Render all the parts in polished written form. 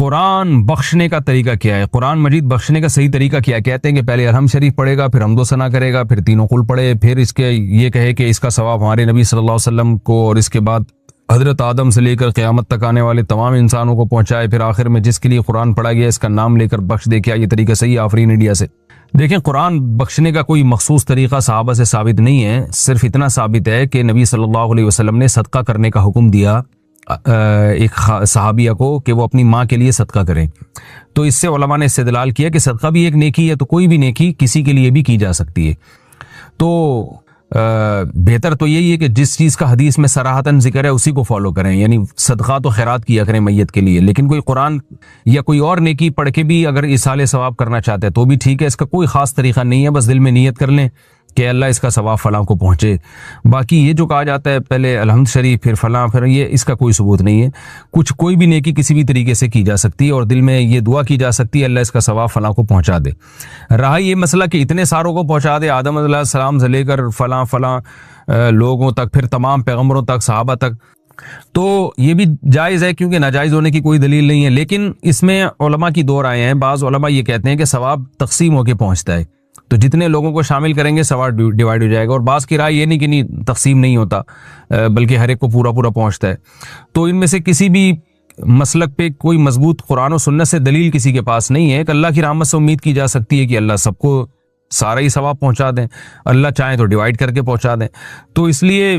قرآن بخشنے کا طریقہ کیا ہے؟ قرآن مجید بخشنے کا صحیح طریقہ کیا ہے؟ کہتے ہیں کہ پہلے الحمد شریف پڑھے گا، پھر حمد و ثنا کرے گا، پھر تینوں قل پڑھے، پھر اس کے یہ کہے کہ اس کا ثواب ہمارے نبی صلی اللہ علیہ وسلم کو اور اس کے بعد حضرت آدم سے لے کر قیامت تک آنے والے تمام انسانوں کو پہنچائے، پھر آخر میں جس کے لیے قرآن پڑھا گیا اس کا نام لے کر بخش دے۔ کیا یہ طریقہ صحیح ہے؟ آفرین انڈیا سے۔ دیکھیں، قرآن بخشنے کا کوئی مخصوص طریقہ صحابہ سے ثابت نہیں ہے، صرف اتنا ثابت ہے کہ نبی صلی اللہ علیہ وسلم نے صدقہ کرنے کا حکم دیا ایک صحابیہ کو کہ وہ اپنی ماں کے لیے صدقہ کریں، تو اس سے علماء نے استدلال کیا کہ صدقہ بھی ایک نیکی ہے، تو کوئی بھی نیکی کسی کے لیے بھی کی جا سکتی ہے۔ تو بہتر تو یہی ہے کہ جس چیز کا حدیث میں صراحتاً ذکر ہے اسی کو فالو کریں، یعنی صدقات و خیرات کیا کریں میت کے لیے، لیکن کوئی قرآن یا کوئی اور نیکی پڑھ کے بھی اگر ایصال ثواب کرنا چاہتے ہیں تو بھی ٹھیک ہے، اس کا کوئی خاص طریقہ نہیں ہے، بس دل میں نیت کر لیں کہ اللہ اس کا ثواب فلاں کو پہنچے۔ باقی یہ جو کہا جاتا ہے پہلے الحمد شریف پھر فلاں پھر یہ، اس کا کوئی ثبوت نہیں ہے۔ کوئی بھی نیکی کسی بھی طریقے سے کی جا سکتی ہے اور دل میں یہ دعا کی جا سکتی ہے اللہ اس کا ثواب فلاں کو پہنچا دے۔ رہا یہ مسئلہ کہ اتنے ساروں کو پہنچا دے، آدم علیہ السلام سے لے کر فلاں لوگوں تک، پھر تمام پیغمبروں تک، صحابہ تک، تو یہ بھی جائز ہے کیونکہ ناجائز ہونے کی کوئی دلیل نہیں ہے۔ لیکن اس میں علماء کی دو رائے ہیں، بعض علماء یہ کہتے ہیں کہ ثواب تقسیم ہو کے پہنچتا ہے، تو جتنے لوگوں کو شامل کریں گے ثواب ڈیوائیڈ ہو جائے گا، اور بعض کی رائے یہ نہیں کہ نہیں تقسیم نہیں ہوتا بلکہ ہر ایک کو پورا پورا پہنچتا ہے۔ تو ان میں سے کسی بھی مسلک پہ کوئی مضبوط قرآن و سنت سے دلیل کسی کے پاس نہیں ہے کہ اللہ کی رحمت سے امید کی جا سکتی ہے کہ اللہ سب کو سارا ہی ثواب پہنچا دیں، اللہ چاہیں تو ڈیوائیڈ کر کے پہنچا دیں، تو اس لیے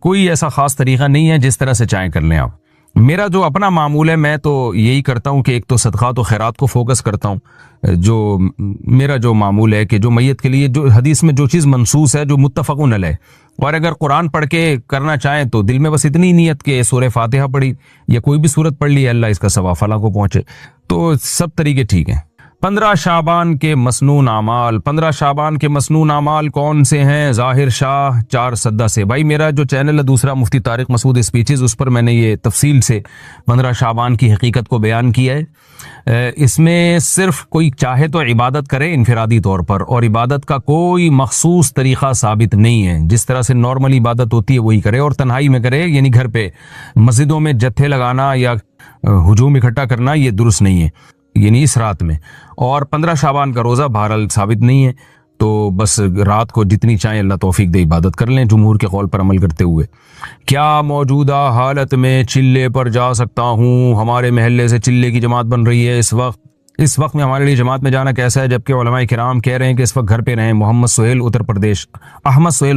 کوئی ایسا خاص طریقہ نہیں ہے، جس طرح سے چاہیں کر لیں آپ۔ میرا جو اپنا معمول ہے، میں تو یہی کرتا ہوں کہ ایک تو صدقات و خیرات کو فوکس کرتا ہوں، جو میرا جو معمول ہے کہ جو میت کے لیے جو حدیث میں جو چیز منصوص ہے، جو متفقن علیہ، اور اگر قرآن پڑھ کے کرنا چاہیں تو دل میں بس اتنی نیت کہ سورہ فاتحہ پڑھی یا کوئی بھی سورت پڑھ لی، اللہ اس کا ثواب فلاں کو پہنچے، تو سب طریقے ٹھیک ہیں۔ 15 شعبان کے مسنون اعمال، 15 شعبان کے مسنون اعمال کون سے ہیں؟ ظاہر شاہ 4 سدہ سے۔ بھائی میرا جو چینل ہے دوسرا مفتی طارق مسعود اسپیچز، اس پر میں نے یہ تفصیل سے 15 شعبان کی حقیقت کو بیان کیا ہے۔ اس میں صرف کوئی چاہے تو عبادت کرے انفرادی طور پر، اور عبادت کا کوئی مخصوص طریقہ ثابت نہیں ہے، جس طرح سے نارمل عبادت ہوتی ہے وہی کرے، اور تنہائی میں کرے، یعنی گھر پہ۔ مسجدوں میں جتھے لگانا یا ہجوم اکٹھا کرنا یہ درست نہیں ہے، یعنی اس رات میں۔ اور 15 شعبان کا روزہ بہرحال ثابت نہیں ہے، تو بس رات کو جتنی چاہیں اللہ توفیق دے عبادت کر لیں جمہور کے قول پر عمل کرتے ہوئے۔ کیا موجودہ حالت میں چلے پر جا سکتا ہوں؟ ہمارے محلے سے چلے کی جماعت بن رہی ہے اس وقت میں ہمارے لیے جماعت میں جانا کیسا ہے، جبکہ علماء کرام کہہ رہے ہیں کہ اس وقت گھر پہ رہیں۔ احمد سہیل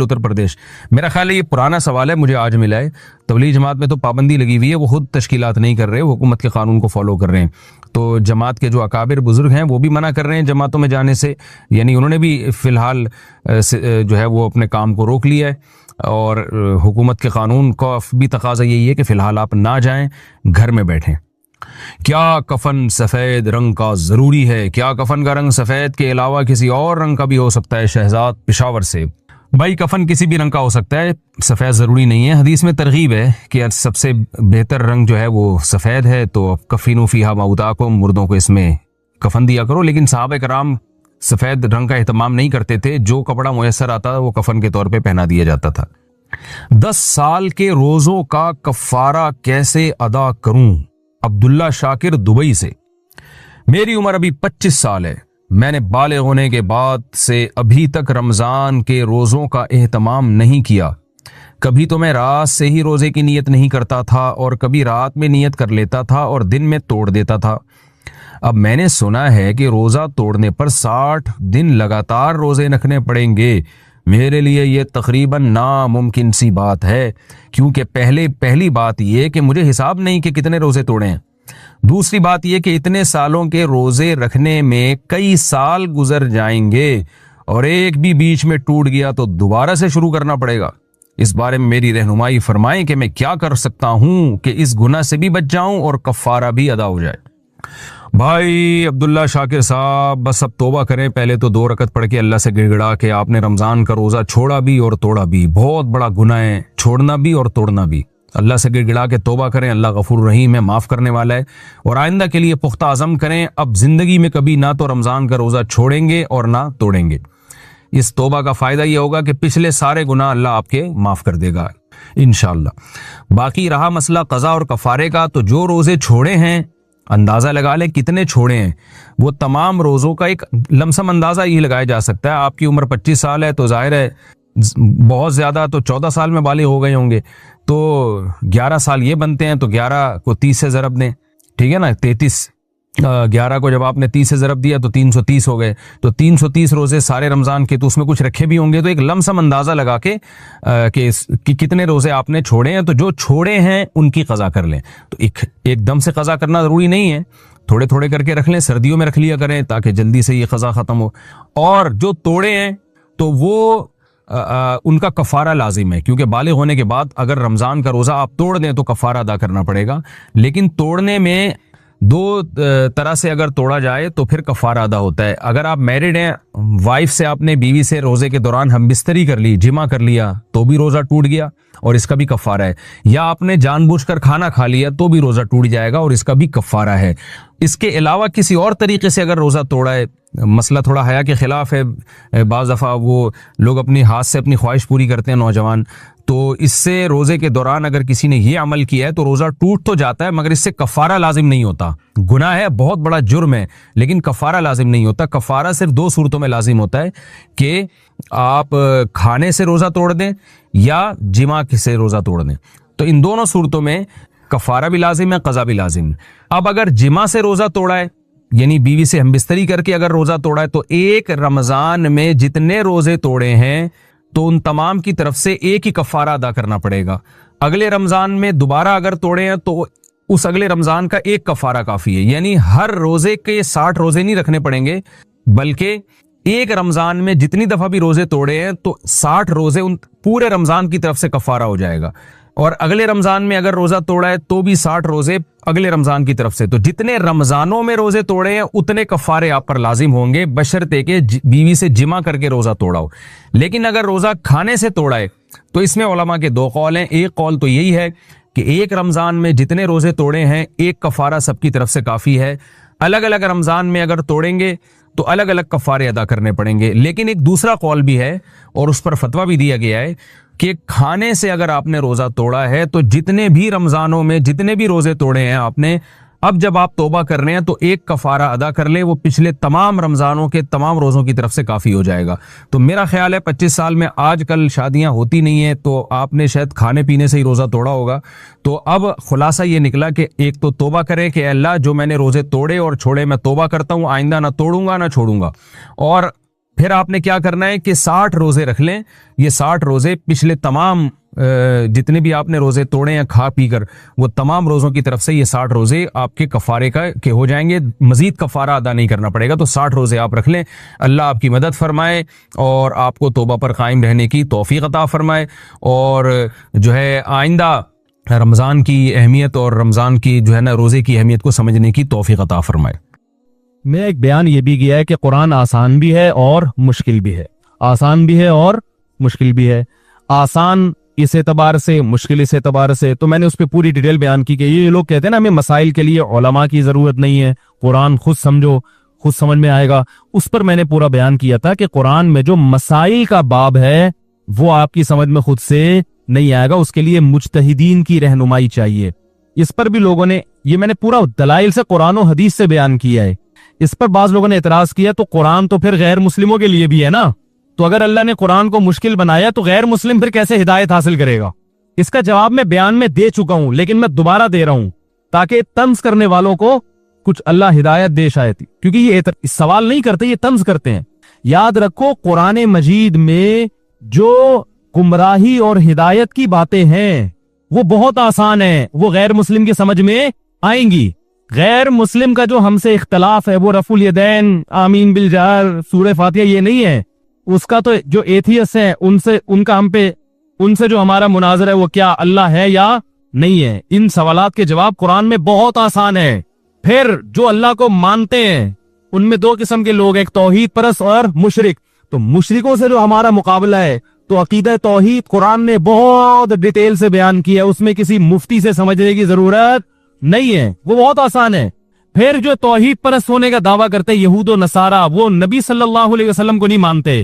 اتر پردیش۔ میرا خیال ہے یہ پرانا سوال ہے، مجھے آج ملا ہے۔ تبلیغ جماعت میں تو پابندی لگی ہوئی ہے، وہ خود تشکیلات نہیں کر رہے، وہ حکومت کے قانون کو فالو کر رہے ہیں، تو جماعت کے جو اکابر بزرگ ہیں وہ بھی منع کر رہے ہیں جماعتوں میں جانے سے، یعنی انہوں نے بھی فی الحال جو ہے وہ اپنے کام کو روک لیا ہے، اور حکومت کے قانون کا بھی تقاضا یہی ہے کہ فی الحال آپ نہ جائیں، گھر میں بیٹھیں۔ کیا کفن سفید رنگ کا ضروری ہے؟ کیا کفن کا رنگ سفید کے علاوہ کسی اور رنگ کا بھی ہو سکتا ہے؟ شہزاد پشاور سے۔ بھائی کفن کسی بھی رنگ کا ہو سکتا ہے، سفید ضروری نہیں ہے۔ حدیث میں ترغیب ہے کہ سب سے بہتر رنگ جو ہے وہ سفید ہے، تو کفینوا فیہا موتاکم، مردوں کو اس میں کفن دیا کرو۔ لیکن صحابہ کرام سفید رنگ کا اہتمام نہیں کرتے تھے، جو کپڑا میسر آتا وہ کفن کے طور پہ پہنا دیا جاتا تھا۔ 10 سال کے روزوں کا کفارہ کیسے ادا کروں؟ عبداللہ شاکر دبئی سے۔ میری عمر ابھی 25 سال ہے، میں نے بالغ ہونے کے بعد سے ابھی تک رمضان کے روزوں کا اہتمام نہیں کیا۔ کبھی تو میں رات سے ہی روزے کی نیت نہیں کرتا تھا، اور کبھی رات میں نیت کر لیتا تھا اور دن میں توڑ دیتا تھا۔ اب میں نے سنا ہے کہ روزہ توڑنے پر 60 دن لگاتار روزے رکھنے پڑیں گے۔ میرے لیے یہ تقریباً ناممکن سی بات ہے، کیونکہ پہلی بات یہ کہ مجھے حساب نہیں کہ کتنے روزے توڑے ہیں، دوسری بات یہ کہ اتنے سالوں کے روزے رکھنے میں کئی سال گزر جائیں گے، اور ایک بھی بیچ میں ٹوٹ گیا تو دوبارہ سے شروع کرنا پڑے گا۔ اس بارے میں میری رہنمائی فرمائیں کہ میں کیا کر سکتا ہوں کہ اس گناہ سے بھی بچ جاؤں اور کفارہ بھی ادا ہو جائے۔ بھائی عبداللہ شاکر صاحب، بس اب توبہ کریں، پہلے تو 2 رکعت پڑھ کے اللہ سے گڑ گڑا کہ آپ نے رمضان کا روزہ چھوڑا بھی اور توڑا بھی، بہت بڑا گناہ ہے چھوڑنا بھی اور توڑنا بھی۔ اللہ سے گڑ گڑا کے توبہ کریں، اللہ غفور رحیم ہے، معاف کرنے والا ہے، اور آئندہ کے لیے پختہ عزم کریں، اب زندگی میں کبھی نہ تو رمضان کا روزہ چھوڑیں گے اور نہ توڑیں گے۔ اس توبہ کا فائدہ یہ ہوگا کہ پچھلے سارے گناہ اللہ آپ کے معاف کر دے گا انشاءاللہ۔ باقی رہا مسئلہ قضا اور کفارے کا، تو جو روزے چھوڑے ہیں اندازہ لگا لیں کتنے چھوڑے ہیں. وہ تمام روزوں کا ایک لمسم اندازہ یہ لگایا جا سکتا ہے. آپ کی عمر 25 سال ہے تو ظاہر ہے بہت زیادہ تو 14 سال میں بالغ ہو گئے ہوں گے, تو 11 سال یہ بنتے ہیں, تو 11 کو 30 سے ضرب دیں, ٹھیک ہے نا, 11 کو جب آپ نے 30 سے ضرب دیا تو 330 ہو گئے. تو 330 روزے سارے رمضان کے, تو اس میں کچھ رکھے بھی ہوں گے, تو ایک لمسم اندازہ لگا کے کہ کتنے روزے آپ نے چھوڑے ہیں, تو جو چھوڑے ہیں ان کی قضا کر لیں. تو ایک دم سے قضا کرنا ضروری نہیں ہے, تھوڑے تھوڑے کر کے رکھ لیں, سردیوں میں رکھ لیا کریں تاکہ جلدی سے یہ قضا ختم ہو. اور جو توڑے ہیں تو وہ ان کا کفارہ لازم ہے, کیونکہ بالغ ہونے کے بعد اگر رمضان کا روزہ آپ توڑ دیں تو کفارہ ادا کرنا پڑے گا. لیکن توڑنے میں دو طرح سے اگر توڑا جائے تو پھر کفارہ ادا ہوتا ہے. اگر آپ میرڈ ہیں, وائف سے آپ نے بیوی سے روزے کے دوران ہم بستری کر لی, جمع کر لیا, تو بھی روزہ ٹوٹ گیا اور اس کا بھی کفارہ ہے. یا آپ نے جان بوجھ کر کھانا کھا لیا تو بھی روزہ ٹوٹ جائے گا اور اس کا بھی کفارہ ہے. اس کے علاوہ کسی اور طریقے سے اگر روزہ توڑا ہے, مسئلہ تھوڑا حیا کے خلاف ہے, بعض دفعہ وہ لوگ اپنی ہاتھ سے اپنی خواہش پوری کرتے ہیں نوجوان, تو اس سے روزے کے دوران اگر کسی نے یہ عمل کیا ہے تو روزہ ٹوٹ تو جاتا ہے مگر اس سے کفارہ لازم نہیں ہوتا. گناہ ہے, بہت بڑا جرم ہے, لیکن کفارہ لازم نہیں ہوتا. کفارہ صرف 2 صورتوں میں لازم ہوتا ہے کہ آپ کھانے سے روزہ توڑ دیں یا جمع سے روزہ توڑ دیں. تو ان دونوں صورتوں میں کفارہ بھی لازم ہے, قضا بھی لازم ہے. اب اگر جمع سے روزہ توڑا ہے, یعنی بیوی سے ہم بستری کر کے اگر روزہ توڑا ہے, تو ایک رمضان میں جتنے روزے توڑے ہیں تو ان تمام کی طرف سے ایک ہی کفارہ ادا کرنا پڑے گا. اگلے رمضان میں دوبارہ اگر توڑے ہیں تو اس اگلے رمضان کا ایک کفارہ کافی ہے. یعنی ہر روزے کے 60 روزے نہیں رکھنے پڑیں گے, بلکہ ایک رمضان میں جتنی دفعہ بھی روزے توڑے ہیں تو 60 روزے ان پورے رمضان کی طرف سے کفارہ ہو جائے گا. اور اگلے رمضان میں اگر روزہ توڑا ہے تو بھی 60 روزے اگلے رمضان کی طرف سے. تو جتنے رمضانوں میں روزے توڑے ہیں اتنے کفارے آپ پر لازم ہوں گے, بشرطے کہ بیوی سے جمع کر کے روزہ توڑا ہو. لیکن اگر روزہ کھانے سے توڑا ہے تو اس میں علماء کے 2 قول ہیں. ایک قول تو یہی ہے کہ ایک رمضان میں جتنے روزے توڑے ہیں ایک کفارہ سب کی طرف سے کافی ہے. الگ الگ رمضان میں اگر توڑیں گے تو الگ الگ کفارے ادا کرنے پڑیں گے. لیکن ایک دوسرا قول بھی ہے اور اس پر فتویٰ بھی دیا گیا ہے کہ کھانے سے اگر آپ نے روزہ توڑا ہے تو جتنے بھی رمضانوں میں جتنے بھی روزے توڑے ہیں آپ نے, اب جب آپ توبہ کر رہے ہیں تو ایک کفارہ ادا کر لیں, وہ پچھلے تمام رمضانوں کے تمام روزوں کی طرف سے کافی ہو جائے گا. تو میرا خیال ہے 25 سال میں آج کل شادیاں ہوتی نہیں ہیں, تو آپ نے شاید کھانے پینے سے ہی روزہ توڑا ہوگا. تو اب خلاصہ یہ نکلا کہ ایک تو توبہ کریں کہ اللہ جو میں نے روزے توڑے اور چھوڑے میں توبہ کرتا ہوں, آئندہ نہ توڑوں گا نہ چھوڑوں گا. اور پھر آپ نے کیا کرنا ہے کہ 60 روزے رکھ لیں. یہ 60 روزے پچھلے تمام جتنے بھی آپ نے روزے توڑے ہیں کھا پی کر, وہ تمام روزوں کی طرف سے یہ 60 روزے آپ کے کفارے کے ہو جائیں گے. مزید کفارہ ادا نہیں کرنا پڑے گا. تو 60 روزے آپ رکھ لیں. اللہ آپ کی مدد فرمائے اور آپ کو توبہ پر قائم رہنے کی توفیق عطا فرمائے, اور جو ہے آئندہ رمضان کی اہمیت اور رمضان کی جو ہے نا روزے کی اہمیت کو سمجھنے کی توفیق عطا فرمائے. میں ایک بیان یہ بھی کیا ہے کہ قرآن آسان بھی ہے اور مشکل بھی ہے. آسان بھی ہے اور مشکل بھی ہے. آسان اس اعتبار سے, مشکل اس اعتبار سے. تو میں نے اس پہ پوری ڈیٹیل بیان کی کہ یہ لوگ کہتے ہیں نا ہمیں مسائل کے لیے علماء کی ضرورت نہیں ہے, قرآن خود سمجھو, خود سمجھ میں آئے گا. اس پر میں نے پورا بیان کیا تھا کہ قرآن میں جو مسائل کا باب ہے وہ آپ کی سمجھ میں خود سے نہیں آئے گا, اس کے لیے مجتہدین کی رہنمائی چاہیے. اس پر بھی لوگوں نے, یہ میں نے پورا دلائل سے قرآن و حدیث سے بیان کیا ہے. اس پر بعض لوگوں نے اعتراض کیا تو قرآن تو پھر غیر مسلموں کے لیے بھی ہے نا, تو اگر اللہ نے قرآن کو مشکل بنایا تو غیر مسلم پھر کیسے ہدایت حاصل کرے گا؟ اس کا جواب میں بیان میں دے چکا ہوں, لیکن میں دوبارہ دے رہا ہوں تاکہ طنز کرنے والوں کو کچھ اللہ ہدایت دے شاید, کیونکہ یہ سوال نہیں کرتے, یہ طنز کرتے ہیں. یاد رکھو قرآن مجید میں جو گمراہی اور ہدایت کی باتیں ہیں وہ بہت آسان ہیں, وہ غیر مسلم کی سمجھ میں آئیں گی. غیر مسلم کا جو ہم سے اختلاف ہے وہ رفع الیدین, آمین بالجہر, سورہ فاتحہ, یہ نہیں ہے. اس کا تو جو ایتھیس ہیں ان سے جو ہمارا مناظرہ ہے وہ کیا اللہ ہے یا نہیں ہے. ان سوالات کے جواب قرآن میں بہت آسان ہے. پھر جو اللہ کو مانتے ہیں ان میں 2 قسم کے لوگ, ایک توحید پرست اور مشرک. تو مشرکوں سے جو ہمارا مقابلہ ہے تو عقیدہ توحید قرآن نے بہت ڈیٹیل سے بیان کیا ہے, اس میں کسی مفتی سے سمجھنے کی ضرورت نہیں ہے, وہ بہت آسان ہے. پھر جو توحید پرست ہونے کا دعویٰ کرتے یہود و نصارہ, وہ نبی صلی اللہ علیہ وسلم کو نہیں مانتے,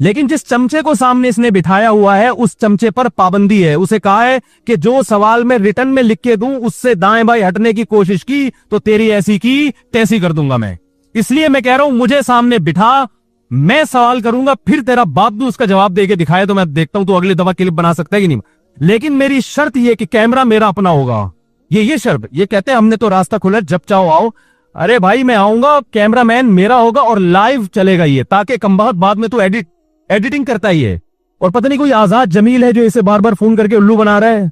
لیکن جس چمچے کو سامنے اس نے بٹھایا ہوا ہے اس چمچے پر پابندی ہے. اسے کہا ہے کہ جو سوال میں ریٹن میں لکھ کے دوں اس سے دائیں بائیں ہٹنے کی کوشش کی تو تیری ایسی کی تیسی کر دوں گا میں. اس لیے میں کہہ رہا ہوں مجھے سامنے بٹھا, میں سوال کروں گا, پھر تیرا باپ بھی اس کا جواب دے کے دکھائے تو میں دیکھتا ہوں تو اگلی دفعہ کلپ بنا سکتا ہے کہ نہیں. لیکن میری شرط یہ کہ کیمرہ میرا اپنا ہوگا. یہ شرط, یہ کہتے ہیں ہم نے تو راستہ کھولا جب چاہو آؤ. ارے بھائی میں آؤں گا, کیمرہ مین میرا ہوگا اور لائیو چلے گا یہ, تاکہ کم بخت بعد میں تو ایڈیٹنگ کرتا ہی ہے. اور پتہ نہیں کوئی آزاد جمیل ہے جو اسے بار بار فون کر کے الو بنا رہا ہے,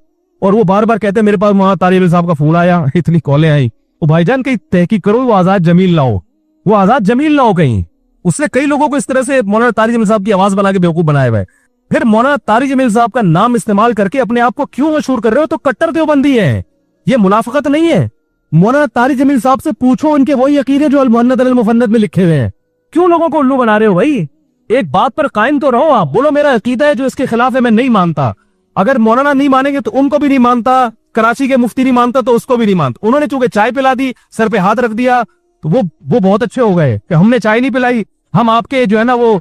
اور وہ بار بار کہتے ہیں میرے پاس وہاں طارق صاحب کا فون آیا, اتنی کالیں آئی. وہ بھائی جان کہیں تحقیق کرو, وہ آزاد جمیل نہ ہو, وہ آزاد جمیل نہ ہو کہیں. اس نے کئی لوگوں کو اس طرح سے مولانا طارق جمیل صاحب کی آواز بنا کے بیوقوف بنایا ہوا ہے. پھر مولانا طارق جمیل صاحب کا نام استعمال کر کے اپنے آپ کو کیوں مشہور کر رہے ہو؟ تو کٹر دیوبندی ہے, یہ منافقت نہیں ہے. مولانا طارق جمیل صاحب سے پوچھو ان کے وہی عقیدے جو المہند المفند میں لکھے ہوئے ہیں. کیوں لوگوں کو الو بنا رہے ہو بھائی؟ ایک بات پر قائم تو رہو. آپ بولو میرا عقیدہ ہے جو اس کے خلاف ہے میں نہیں مانتا. اگر مولانا نہیں مانیں گے تو ان کو بھی نہیں مانتا, کراچی کے مفتی نہیں مانتا تو اس کو بھی نہیں مانتا. انہوں نے چونکہ چائے پلا دی, سر پہ ہاتھ رکھ دیا, تو وہ بہت اچھے ہو گئے کہ ہم نے چائے نہیں پلائی, ہم آپ کے جو ہے نا وہ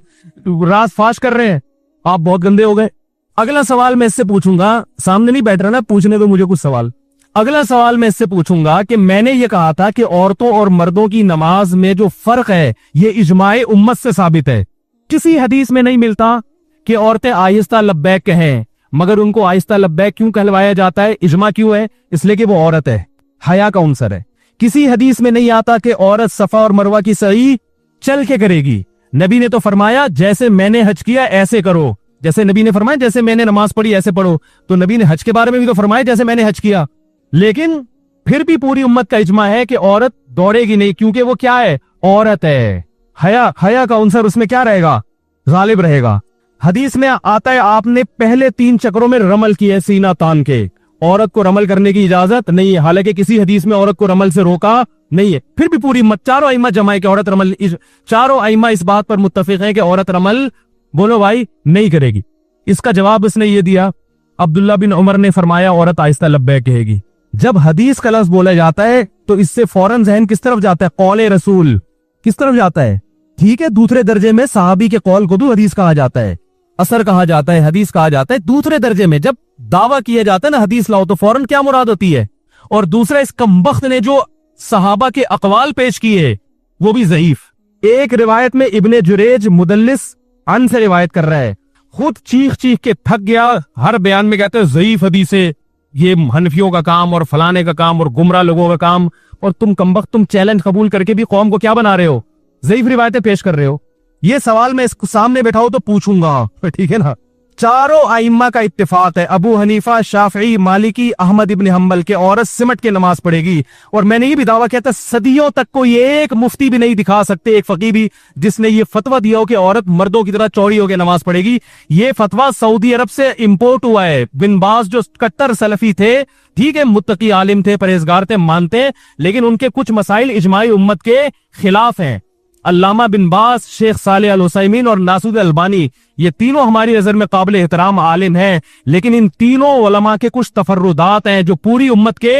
راز فاش کر رہے ہیں, آپ بہت گندے ہو گئے. اگلا سوال میں اس سے پوچھوں گا, سامنے نہیں بیٹھ رہا نا, پوچھنے دو مجھے کچھ سوال. اگلا سوال میں اس سے پوچھوں گا کہ میں نے یہ کہا تھا کہ عورتوں اور مردوں کی نماز میں جو فرق ہے یہ اجماع امت سے ثابت ہے. کسی حدیث میں نہیں ملتا کہ عورتیں آہستہ لبیک کہیں, مگر ان کو آہستہ لبیک کیوں کہلوایا جاتا ہے؟ اجماع کیوں ہے؟ اس لیے کہ وہ عورت ہے, حیا کا عنصر ہے. کسی حدیث میں نہیں آتا کہ عورت صفا اور مروہ کی سعی چل کے کرے گی. نبی نے تو فرمایا جیسے میں نے حج کیا ایسے کرو, جیسے نبی نے فرمایا جیسے میں نے نماز پڑھی ایسے پڑھو. تو نبی نے حج کے بارے میں بھی تو فرمایا جیسے میں نے حج کیا. لیکن پھر بھی پوری امت کا اجماع ہے کہ عورت دوڑے گی نہیں, کیونکہ وہ کیا ہے؟ عورت ہے. حیا کا عنصر اس میں کیا رہے گا؟ غالب رہے گا. حدیث میں آتا ہے آپ نے پہلے 3 چکروں میں رمل کیے سینہ تان کے. عورت کو رمل کرنے کی اجازت نہیں ہے, حالانکہ کسی حدیث میں عورت کو رمل سے روکا نہیں ہے. پھر بھی پوری امت, چاروں ائمہ جمع ہے کہ عورت رمل, چاروں ائمہ اس بات پر متفق ہیں کہ عورت رمل بولو بھائی نہیں کرے گی. اس کا جواب اس نے یہ دیا, عبداللہ بن عمر نے فرمایا عورت آہستہ لبیک کہے گی. جب حدیث کا لفظ بولا جاتا ہے تو اس سے فوراً ذہن کس طرف جاتا ہے؟ قول رسول کس طرف جاتا ہے؟ ٹھیک ہے, دوسرے درجے میں صحابی کے قول کو تو حدیث کہا جاتا ہے, اثر کہا جاتا ہے, حدیث کہا جاتا ہے. دوسرے درجے میں جب دعویٰ کیا جاتا ہے نا حدیث لاؤ, تو فوراً کیا مراد ہوتی ہے؟ اور دوسرا, اس کمبخت نے جو صحابہ کے اقوال پیش کیے وہ بھی ضعیف. ایک روایت میں ابن جریج مدلس ان سے روایت کر رہا ہے, خود چیخ کے تھک گیا, ہر بیان میں کہتے ہیں ضعیف حدیث ہے, یہ حنفیوں کا کام اور فلانے کا کام اور گمراہ لوگوں کا کام, اور تم کمبخت تم چیلنج قبول کر کے بھی قوم کو کیا بنا رہے ہو؟ ضعیف روایتیں پیش کر رہے ہو. یہ سوال میں اس کو سامنے بیٹھاؤ تو پوچھوں گا, ٹھیک ہے نا. چاروں ائمہ کا اتفاق ہے, ابو حنیفہ, شافعی, مالکی, احمد ابن حنبل, کے عورت سمٹ کے نماز پڑھے گی. اور میں نے یہ بھی دعویٰ کیا تھا صدیوں تک کوئی ایک مفتی بھی نہیں دکھا سکتے, ایک فقیہ بھی, جس نے یہ فتویٰ دیا ہو کہ عورت مردوں کی طرح چوڑی ہو کے نماز پڑھے گی. یہ فتویٰ سعودی عرب سے امپورٹ ہوا ہے. بن باز جو کٹر سلفی تھے, ٹھیک ہے, متقی عالم تھے, پرہیزگار تھے, مانتے, لیکن ان کے کچھ مسائل اجماع امت کے خلاف ہیں. علامہ بن باز, شیخ صالح العثیمین اور ناصر البانی, یہ تینوں ہماری نظر میں قابل احترام عالم ہیں, لیکن ان تینوں علماء کے کچھ تفردات ہیں جو پوری امت کے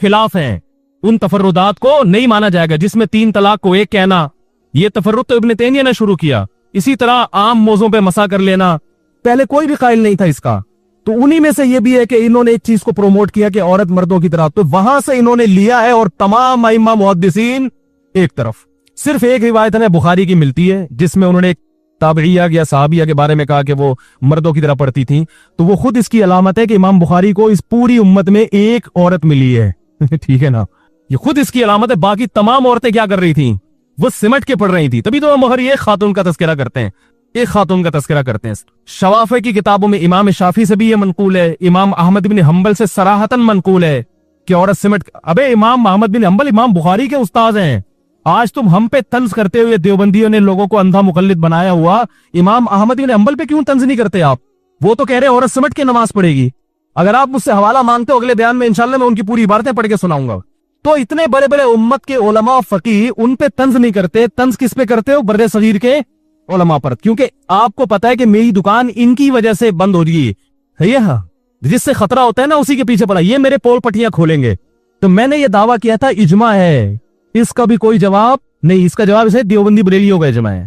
خلاف ہیں. ان تفردات کو نہیں مانا جائے گا, جس میں 3 طلاق کو ایک کہنا, یہ تفرد تو ابن تیمیہ نے شروع کیا. اسی طرح عام موضوع پہ مسا کر لینا, پہلے کوئی بھی قائل نہیں تھا اس کا. تو انہی میں سے یہ بھی ہے کہ انہوں نے ایک چیز کو پروموٹ کیا کہ عورت مردوں کی طرح, تو وہاں سے انہوں نے لیا ہے. اور تمام ائمہ محدثین ایک طرف. صرف ایک روایت ہے بخاری کی ملتی ہے جس میں انہوں نے تابعیہ یا صحابیہ کے بارے میں کہا کہ وہ مردوں کی طرح پڑھتی تھیں, تو وہ خود اس کی علامت ہے کہ امام بخاری کو اس پوری امت میں ایک عورت ملی ہے. ٹھیک ہے نا, یہ خود اس کی علامت ہے. باقی تمام عورتیں کیا کر رہی تھیں؟ وہ سمٹ کے پڑھ رہی تھی. تبھی تو ہم ایک خاتون کا تذکرہ کرتے ہیں, ایک خاتون کا تذکرہ کرتے ہیں. شوافع کی کتابوں میں امام شافعی سے بھی یہ منقول ہے, امام احمد بن حنبل سے صراحتاً منقول ہے کہ عورت سمٹ. ابے امام احمد بن حنبل امام بخاری کے استاد ہیں. آج تم ہم پہ طنز کرتے ہوئے دیوبندیوں نے لوگوں کو اندھا مقلد بنایا ہوا, امام احمد بن حنبل پہ کیوں طنز نہیں کرتے آپ؟ وہ تو کہہ رہے عورت سمٹ کے نماز پڑھے گی. اگر آپ مجھ سے حوالہ مانگتے ہو اگلے بیان میں انشاءاللہ میں ان کی پوری عبارتیں پڑھ کے سناؤں گا. تو اتنے بڑے بڑے امت کے علماء فقیہ ان پہ طنز نہیں کرتے. طنز کس پہ کرتے ہو؟ بر صغیر کے علماء پر, کیونکہ آپ کو پتا ہے کہ میری دکان ان کی وجہ سے بند ہو رہی ہے. جس سے خطرہ ہوتا ہے نا اسی کے پیچھے پڑا, یہ میرے پول پٹیاں کھولیں گے. تو میں نے یہ دعویٰ کیا تھا اجماع ہے, اس کا بھی کوئی جواب نہیں. اس کا جواب اسے دیوبندی بریلیوں کا اجماع ہے.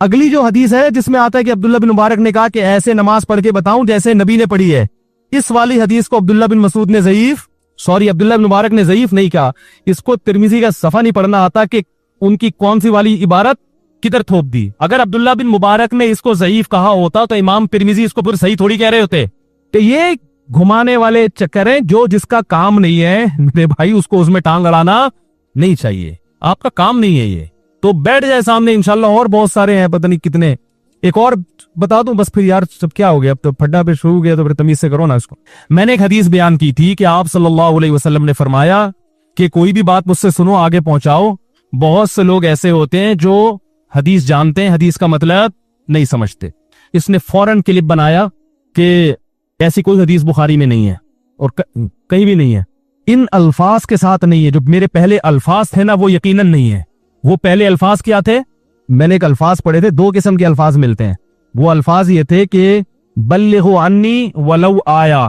اگلی جو حدیث ہے جس میں آتا ہے کہ عبداللہ بن مبارک نے کہا کہ ایسے نماز پڑھ کے بتاؤں جیسے نبی نے پڑھی ہے، اس والی حدیث کو عبداللہ بن مسعود نے عبداللہ بن مبارک نے ضعیف نہیں کہا، اس کو ترمذی کا صفحہ نہیں پڑھنا آتا کہ ان کی کون سی والی عبارت کدھر تھوپ دی۔ اگر عبداللہ بن مبارک نے اس کو ضعیف کہا ہوتا تو امام ترمذی اس کو پھر صحیح تھوڑی کہہ رہے ہوتے۔ تو یہ گھمانے والے چکر ہیں، جو جس کا کام نہیں ہے میرے بھائی اس کو اس میں ٹانگ اڑانا نہیں چاہیے، آپ کا کام نہیں ہے یہ، تو بیٹھ جائے سامنے، انشاءاللہ اور بہت سارے ہیں پتہ نہیں کتنے۔ ایک اور بتا دوں بس، پھر یار سب کیا ہو گیا، اب تو پھڈا پہ شروع ہو گیا تو پھر تمیز سے کرو نا اس کو۔ میں نے ایک حدیث بیان کی تھی کہ آپ صلی اللہ علیہ وسلم نے فرمایا کہ کوئی بھی بات مجھ سے سنو آگے پہنچاؤ۔ بہت سے لوگ ایسے ہوتے ہیں جو حدیث جانتے ہیں، حدیث کا مطلب نہیں سمجھتے۔ اس نے فوراً کلپ بنایا کہ ایسی کوئی حدیث بخاری میں نہیں ہے اور کہیں بھی نہیں ہے، ان الفاظ کے ساتھ نہیں ہے، جو میرے پہلے الفاظ تھے نا وہ یقیناً نہیں ہے۔ وہ پہلے الفاظ کیا تھے؟ میں نے ایک الفاظ پڑھے تھے، دو قسم کے الفاظ ملتے ہیں۔ وہ الفاظ یہ تھے کہ بلغوا عنی ولو آیا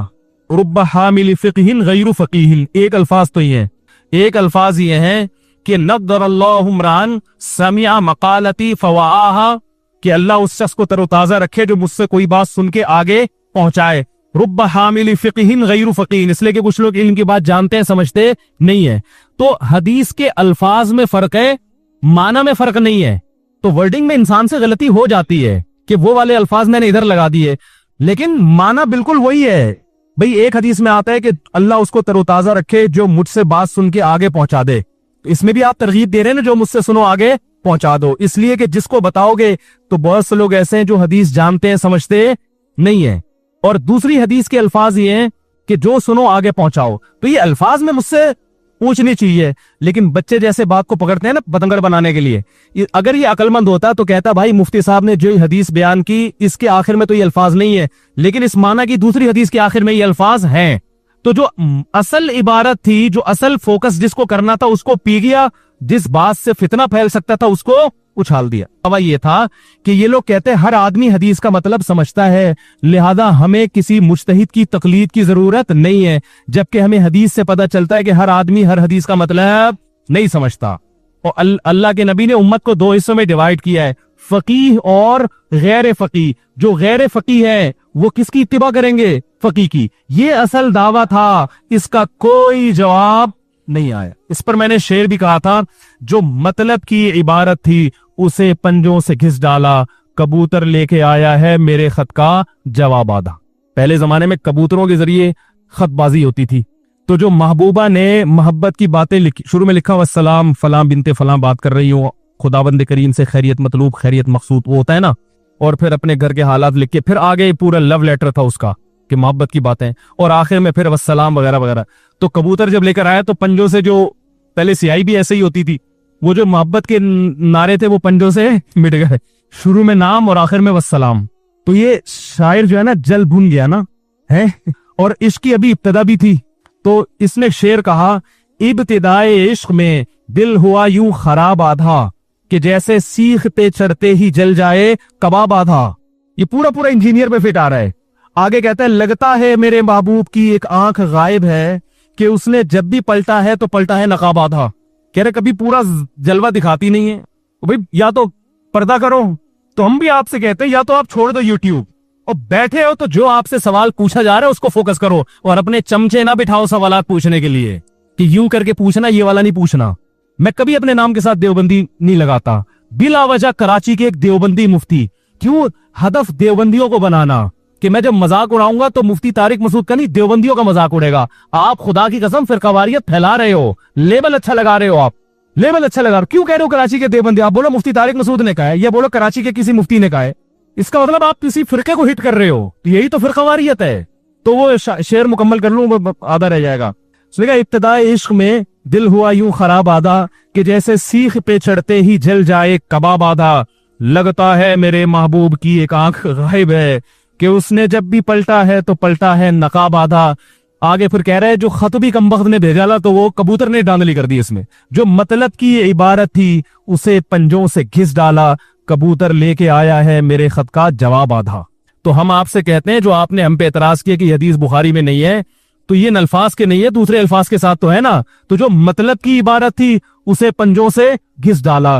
رب حامل فقہ غیر فقیہ، ایک الفاظ تو یہ ہے۔ ایک الفاظ یہ ہے کہ نضر اللہ عمران سمع مقالتی فوعاها، کہ اللہ اس شخص کو تر و تازہ رکھے جو مجھ سے کوئی بات سن کے آگے پہنچائے۔ رب حامل فقہ غیر فقیہ، اس لیے کہ کچھ لوگ علم کی بات جانتے ہیں سمجھتے نہیں ہے۔ تو حدیث کے الفاظ میں فرق ہے، معنی میں فرق نہیں ہے۔ تو ورڈنگ میں انسان سے غلطی ہو جاتی ہے کہ وہ والے الفاظ میں نے ادھر لگا دیے، لیکن معنی بالکل وہی ہے۔ بھئی ایک حدیث میں آتا ہے کہ اللہ اس کو تر و تازہ رکھے جو مجھ سے بات سن کے آگے پہنچا دے، اس میں بھی آپ ترغیب دے رہے ہیں نا، جو مجھ سے سنو آگے پہنچا دو، اس لیے کہ جس کو بتاؤ گے تو بہت سے لوگ ایسے ہیں جو حدیث جانتے ہیں سمجھتے نہیں ہیں۔ اور دوسری حدیث کے الفاظ یہ ہیں کہ جو سنو آگے پہنچاؤ، تو یہ الفاظ میں مجھ سے پوچھنی چاہیے، لیکن بچے جیسے بات کو پکڑتے ہیں نا پتنگڑ بنانے کے لیے۔ اگر یہ عقل مند ہوتا تو کہتا بھائی مفتی صاحب نے جو حدیث بیان کی اس کے آخر میں تو یہ الفاظ نہیں ہے، لیکن اس معنی کی دوسری حدیث کے آخر میں یہ الفاظ ہیں۔ تو جو اصل عبارت تھی، جو اصل فوکس جس کو کرنا تھا اس کو پی گیا، جس بات سے فتنہ پھیل سکتا تھا اس کو اچھال دیا۔ اب یہ تھا کہ یہ لوگ کہتے ہیں ہر آدمی حدیث کا مطلب سمجھتا ہے، لہذا ہمیں کسی مجتہد کی تقلید کی ضرورت نہیں ہے، جبکہ ہمیں حدیث سے پتہ چلتا ہے کہ ہر آدمی ہر حدیث کا مطلب نہیں سمجھتا۔ اور اللہ کے نبی نے امت کو دو حصوں میں ڈیوائیڈ کیا ہے، فقیہ اور غیر فقیہ۔ جو غیر فقیہ ہے وہ کس کی اتباع کریں گے؟ فقیہ کی۔ یہ اصل دعویٰ تھا، اس کا کوئی جواب نہیں آیا۔ اس پر میں نے شعر بھی کہا تھا، جو مطلب کی عبارت تھی اسے پنجوں سے گھس ڈالا، کبوتر لے کے آیا ہے میرے خط کا جواب آدھا۔ پہلے زمانے میں کبوتروں کے ذریعے خط بازی ہوتی تھی، تو جو محبوبہ نے محبت کی باتیں لکھی، شروع میں لکھا والسلام فلاں بنت فلاں بات کر رہی ہوں، خداوند کریم سے خیریت مطلوب خیریت مقصود، وہ ہوتا ہے نا، اور پھر اپنے گھر کے حالات لکھ کے پھر آگے پورا لو لیٹر تھا اس کا کہ محبت کی باتیں، اور آخر میں پھر والسلام وغیرہ وغیرہ۔ تو کبوتر جب لے کر آیا تو پنجوں سے، جو پہلے سیاہی بھی ایسے ہی ہوتی تھی، وہ جو محبت کے نعرے تھے وہ پنجوں سے مٹ گئے، شروع میں نام اور آخر میں والسلام۔ تو یہ شاعر جو ہے نا جل بھن گیا نا ہے، اور عشق کی ابھی ابتدا بھی تھی، تو اس نے شعر کہا ابتدائے عشق میں دل ہوا یوں خراب آدھا، کہ جیسے سیخ پہ چڑھتے ہی جل جائے کباب آدھا۔ یہ پورا انجینئر پہ فٹ آ رہا ہے۔ آگے کہتا ہے لگتا ہے میرے محبوب کی ایک آنکھ غائب ہے، کہ اس نے جب بھی پلٹا ہے تو پلٹا ہے نقاب آدھا۔ کہہ رہے کبھی پورا جلوہ دکھاتی نہیں ہے بھئی، یا تو پردہ کرو۔ تو ہم بھی آپ سے کہتے ہیں یا تو آپ چھوڑ دو یوٹیوب، اور بیٹھے ہو تو جو آپ سے سوال پوچھا جا رہا ہے اس کو فوکس کرو، اور اپنے چمچے نہ بٹھاؤ سوالات پوچھنے کے لیے کہ یوں کر کے پوچھنا، یہ والا نہیں پوچھنا۔ میں کبھی اپنے نام کے ساتھ دیوبندی نہیں لگاتا، بلا وجہ کراچی کے ایک دیوبندی مفتی، کیوں ہدف دیوبندیوں کو بنانا کہ میں جب مذاق اڑاؤں گا تو مفتی طارق مسعود کا نہیں، دیوبندیوں کا مذاق اڑے گا۔ آپ خدا کی قسم فرقہ واریت پھیلا رہے ہو، لیبل اچھا لگا رہے ہو، آپ لیبل اچھا لگا رہے ہو، کیوں کہہ رہے ہو کراچی کے دیوبندی؟ آپ بولو مفتی طارق مسعود نے کہا ہے، یا بولو کراچی کے کسی مفتی نے کہا ہے، اس کا مطلب آپ کسی فرقے کو ہٹ کر رہے ہو، یہی تو فرقہ واریت ہے۔ تو وہ شعر مکمل کر لوں، آدھا رہ جائے گا۔ ابتدائے عشق میں دل ہوا یوں خراب آدھا، کہ جیسے سیخ پہ چڑھتے ہی جل جائے کباب آدھا۔ لگتا ہے میرے محبوب کی ایک آنکھ غائب ہے، کہ اس نے جب بھی پلٹا ہے تو پلٹا ہے نقاب آدھا۔ آگے پھر کہہ رہے ہیں جو خط بھی کمبخت نے بھیجا لا تو وہ کبوتر نے ڈاندلی کر دی، اس میں جو مطلب کی عبارت تھی اسے پنجوں سے گھس ڈالا، کبوتر لے کے آیا ہے میرے خط کا جواب آدھا۔ تو ہم آپ سے کہتے ہیں جو آپ نے ہم پہ اعتراض کیا کہ یہ حدیث بخاری میں نہیں ہے، تو یہ ان الفاظ کے نہیں ہے، دوسرے الفاظ کے ساتھ تو ہے نا۔ تو جو مطلب کی عبارت تھی اسے پنجوں سے گھس ڈالا،